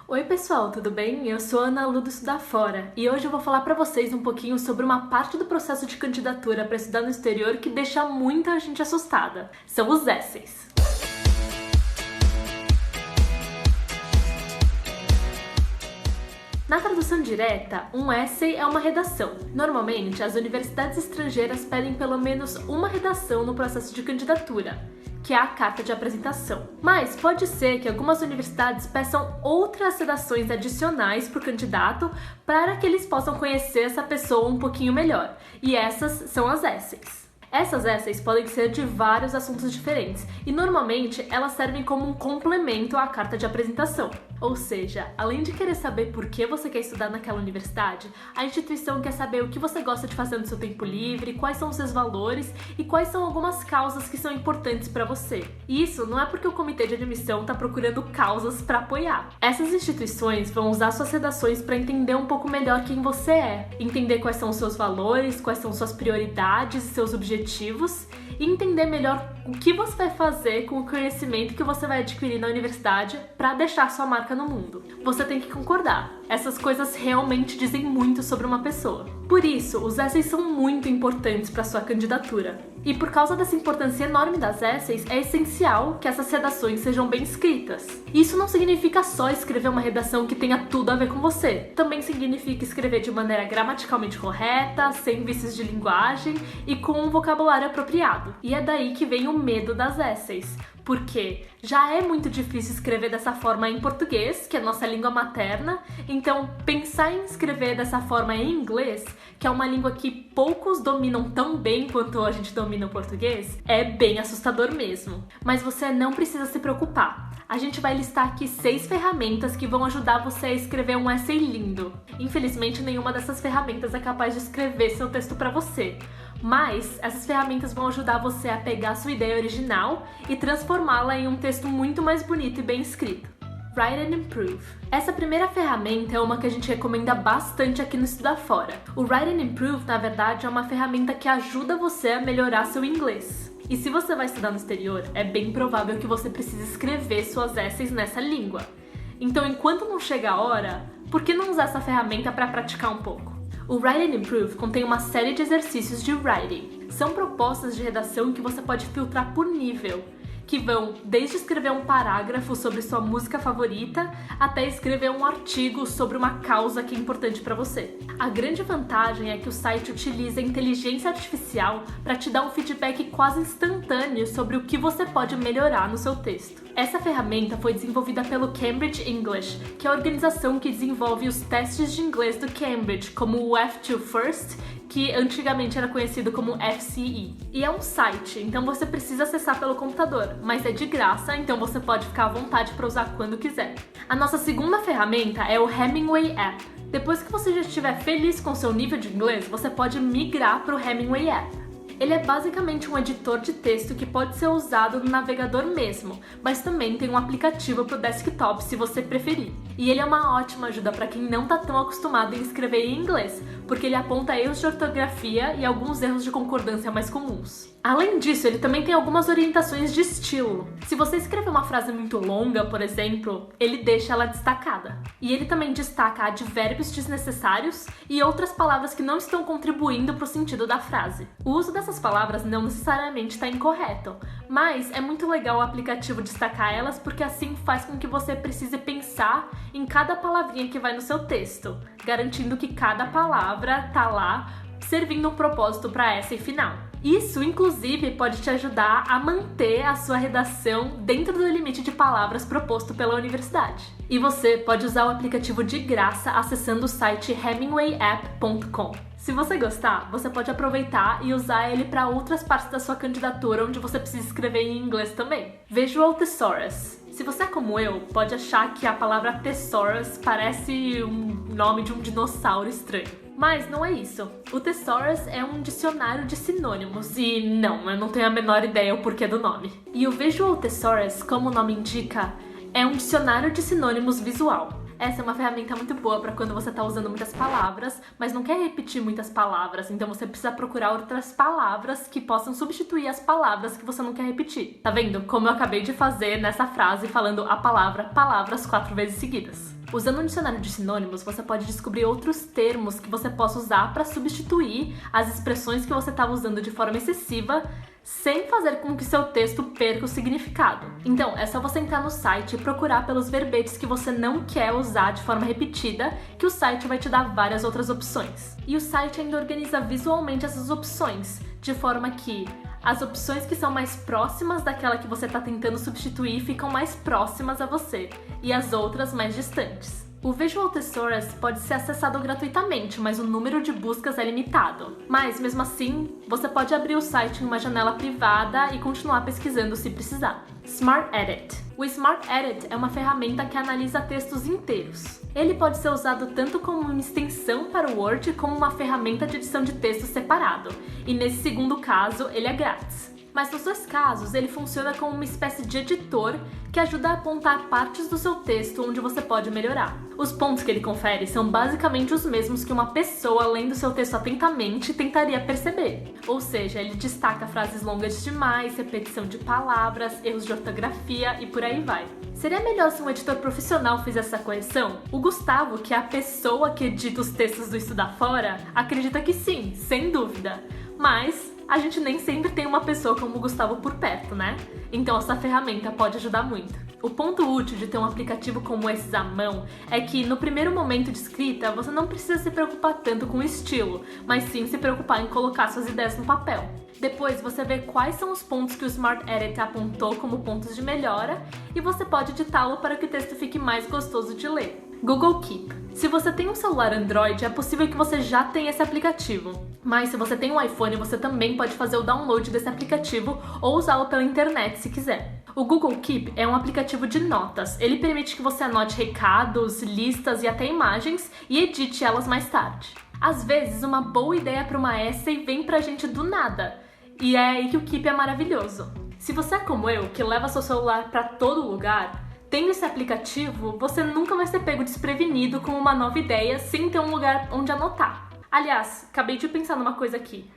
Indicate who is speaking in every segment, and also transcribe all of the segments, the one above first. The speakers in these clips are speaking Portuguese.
Speaker 1: Oi pessoal, tudo bem? Eu sou a Ana Lu do Estudar Fora e hoje eu vou falar pra vocês um pouquinho sobre uma parte do processo de candidatura para estudar no exterior que deixa muita gente assustada. São os essays. Na tradução direta, um essay é uma redação. Normalmente, as universidades estrangeiras pedem pelo menos uma redação no processo de candidatura, que é a carta de apresentação. Mas pode ser que algumas universidades peçam outras redações adicionais para o candidato para que eles possam conhecer essa pessoa um pouquinho melhor. E essas são as essays. Essas essays podem ser de vários assuntos diferentes e normalmente elas servem como um complemento à carta de apresentação. Ou seja, além de querer saber por que você quer estudar naquela universidade, a instituição quer saber o que você gosta de fazer no seu tempo livre, quais são os seus valores e quais são algumas causas que são importantes para você. E isso não é porque o comitê de admissão está procurando causas para apoiar. Essas instituições vão usar suas redações para entender um pouco melhor quem você é, entender quais são os seus valores, quais são suas prioridades e seus objetivos, e entender melhor o que você vai fazer com o conhecimento que você vai adquirir na universidade para deixar sua marca no mundo. Você tem que concordar. Essas coisas realmente dizem muito sobre uma pessoa. Por isso, os essays são muito importantes para sua candidatura. E por causa dessa importância enorme das essays, é essencial que essas redações sejam bem escritas. Isso não significa só escrever uma redação que tenha tudo a ver com você. Também significa escrever de maneira gramaticalmente correta, sem vícios de linguagem e com um vocabulário apropriado. E é daí que vem o medo das essays. Porque já é muito difícil escrever dessa forma em português, que é a nossa língua materna, então pensar em escrever dessa forma em inglês, que é uma língua que poucos dominam tão bem quanto a gente domina o português, é bem assustador mesmo. Mas você não precisa se preocupar. A gente vai listar aqui 6 ferramentas que vão ajudar você a escrever um essay lindo. Infelizmente, nenhuma dessas ferramentas é capaz de escrever seu texto para você. Mas essas ferramentas vão ajudar você a pegar a sua ideia original e transformá-la em um texto muito mais bonito e bem escrito. Write and Improve. Essa primeira ferramenta é uma que a gente recomenda bastante aqui no Estudar Fora. O Write and Improve, na verdade, é uma ferramenta que ajuda você a melhorar seu inglês. E se você vai estudar no exterior, é bem provável que você precise escrever suas essays nessa língua. Então, enquanto não chega a hora, por que não usar essa ferramenta para praticar um pouco? O Write and Improve contém uma série de exercícios de writing. São propostas de redação que você pode filtrar por nível, que vão desde escrever um parágrafo sobre sua música favorita até escrever um artigo sobre uma causa que é importante para você. A grande vantagem é que o site utiliza a inteligência artificial para te dar um feedback quase instantâneo sobre o que você pode melhorar no seu texto. Essa ferramenta foi desenvolvida pelo Cambridge English, que é a organização que desenvolve os testes de inglês do Cambridge, como o F2 First, que antigamente era conhecido como FCE. E é um site, então você precisa acessar pelo computador, mas é de graça, então você pode ficar à vontade para usar quando quiser. A nossa segunda ferramenta é o Hemingway App. Depois que você já estiver feliz com seu nível de inglês, você pode migrar para o Hemingway App. Ele é basicamente um editor de texto que pode ser usado no navegador mesmo, mas também tem um aplicativo para o desktop se você preferir. E ele é uma ótima ajuda para quem não está tão acostumado em escrever em inglês, porque ele aponta erros de ortografia e alguns erros de concordância mais comuns. Além disso, ele também tem algumas orientações de estilo. Se você escrever uma frase muito longa, por exemplo, ele deixa ela destacada. E ele também destaca advérbios desnecessários e outras palavras que não estão contribuindo para o sentido da frase. O uso dessas palavras não necessariamente está incorreto, mas é muito legal o aplicativo destacar elas porque assim faz com que você precise pensar em cada palavrinha que vai no seu texto, garantindo que cada palavra está lá servindo um propósito para essa e final. Isso, inclusive, pode te ajudar a manter a sua redação dentro do limite de palavras proposto pela universidade. E você pode usar o aplicativo de graça acessando o site hemingwayapp.com. Se você gostar, você pode aproveitar e usar ele para outras partes da sua candidatura onde você precisa escrever em inglês também. Visual Thesaurus. Se você é como eu, pode achar que a palavra Thesaurus parece um nome de um dinossauro estranho. Mas não é isso. O Thesaurus é um dicionário de sinônimos e não, eu não tenho a menor ideia o porquê do nome. E o Visual Thesaurus, como o nome indica, é um dicionário de sinônimos visual. Essa é uma ferramenta muito boa para quando você está usando muitas palavras, mas não quer repetir muitas palavras, então você precisa procurar outras palavras que possam substituir as palavras que você não quer repetir. Tá vendo? Como eu acabei de fazer nessa frase falando a palavra palavras 4 vezes seguidas. Usando um dicionário de sinônimos, você pode descobrir outros termos que você possa usar para substituir as expressões que você estava usando de forma excessiva, sem fazer com que seu texto perca o significado. Então, é só você entrar no site e procurar pelos verbetes que você não quer usar de forma repetida, que o site vai te dar várias outras opções. E o site ainda organiza visualmente essas opções, de forma que as opções que são mais próximas daquela que você está tentando substituir ficam mais próximas a você, e as outras mais distantes. O Visual Thesaurus pode ser acessado gratuitamente, mas o número de buscas é limitado. Mas, mesmo assim, você pode abrir o site em uma janela privada e continuar pesquisando se precisar. Smart Edit. O Smart Edit é uma ferramenta que analisa textos inteiros. Ele pode ser usado tanto como uma extensão para o Word como uma ferramenta de edição de texto separado, e nesse segundo caso, ele é grátis. Mas nos dois casos, ele funciona como uma espécie de editor que ajuda a apontar partes do seu texto onde você pode melhorar. Os pontos que ele confere são basicamente os mesmos que uma pessoa lendo seu texto atentamente tentaria perceber. Ou seja, ele destaca frases longas demais, repetição de palavras, erros de ortografia e por aí vai. Seria melhor se um editor profissional fizesse essa correção? O Gustavo, que é a pessoa que edita os textos do Estudar Fora, acredita que sim, sem dúvida. Mas a gente nem sempre tem uma pessoa como o Gustavo por perto, né? Então essa ferramenta pode ajudar muito. O ponto útil de ter um aplicativo como esse à mão é que no primeiro momento de escrita você não precisa se preocupar tanto com o estilo, mas sim se preocupar em colocar suas ideias no papel. Depois você vê quais são os pontos que o Smart Edit apontou como pontos de melhora e você pode editá-lo para que o texto fique mais gostoso de ler. Google Keep. Se você tem um celular Android, é possível que você já tenha esse aplicativo. Mas se você tem um iPhone, você também pode fazer o download desse aplicativo ou usá-lo pela internet se quiser. O Google Keep é um aplicativo de notas. Ele permite que você anote recados, listas e até imagens e edite elas mais tarde. Às vezes, uma boa ideia para uma essay vem pra gente do nada. E é aí que o Keep é maravilhoso. Se você é como eu, que leva seu celular para todo lugar, tendo esse aplicativo, você nunca vai ser pego desprevenido com uma nova ideia sem ter um lugar onde anotar. Aliás, acabei de pensar numa coisa aqui.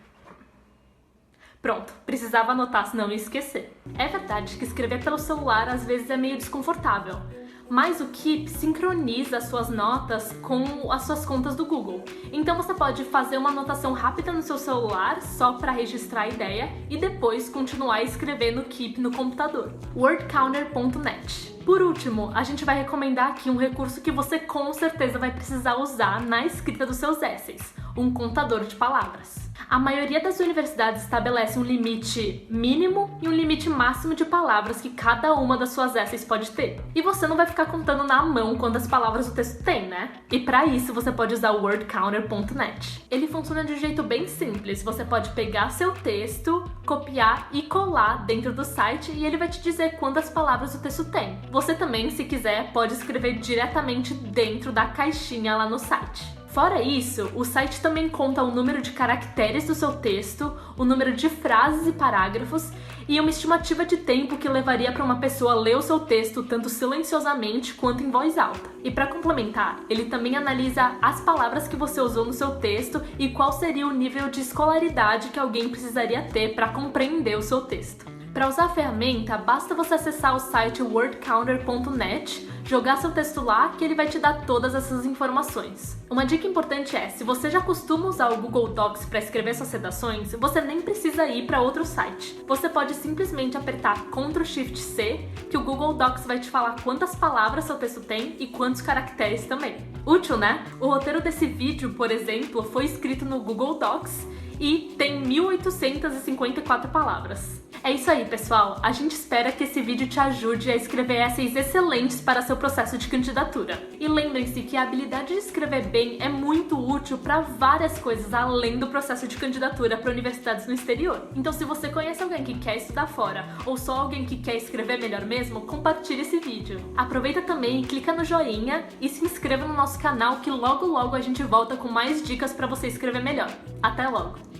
Speaker 1: Pronto, precisava anotar, senão eu ia esquecer. É verdade que escrever pelo celular às vezes é meio desconfortável, mas o Keep sincroniza as suas notas com as suas contas do Google. Então você pode fazer uma anotação rápida no seu celular só para registrar a ideia e depois continuar a escrever no Keep no computador. Wordcounter.net. Por último, a gente vai recomendar aqui um recurso que você com certeza vai precisar usar na escrita dos seus essays, um contador de palavras. A maioria das universidades estabelece um limite mínimo e um limite máximo de palavras que cada uma das suas essays pode ter. E você não vai ficar contando na mão quantas palavras o texto tem, né? E para isso você pode usar o wordcounter.net. Ele funciona de um jeito bem simples. Você pode pegar seu texto, copiar e colar dentro do site e ele vai te dizer quantas palavras o texto tem. Você também, se quiser, pode escrever diretamente dentro da caixinha lá no site. Fora isso, o site também conta o número de caracteres do seu texto, o número de frases e parágrafos e uma estimativa de tempo que levaria para uma pessoa ler o seu texto tanto silenciosamente quanto em voz alta. E para complementar, ele também analisa as palavras que você usou no seu texto e qual seria o nível de escolaridade que alguém precisaria ter para compreender o seu texto. Para usar a ferramenta, basta você acessar o site wordcounter.net, jogar seu texto lá que ele vai te dar todas essas informações. Uma dica importante é, se você já costuma usar o Google Docs para escrever suas redações, você nem precisa ir para outro site. Você pode simplesmente apertar Ctrl+Shift+C, que o Google Docs vai te falar quantas palavras seu texto tem e quantos caracteres também. Útil, né? O roteiro desse vídeo, por exemplo, foi escrito no Google Docs e tem 1854 palavras. É isso aí, pessoal. A gente espera que esse vídeo te ajude a escrever essays excelentes para seu processo de candidatura. E lembrem-se que a habilidade de escrever bem é muito útil para várias coisas além do processo de candidatura para universidades no exterior. Então, se você conhece alguém que quer estudar fora ou só alguém que quer escrever melhor mesmo, compartilhe esse vídeo. Aproveita também e clica no joinha e se inscreva no nosso canal que logo a gente volta com mais dicas para você escrever melhor. Até logo!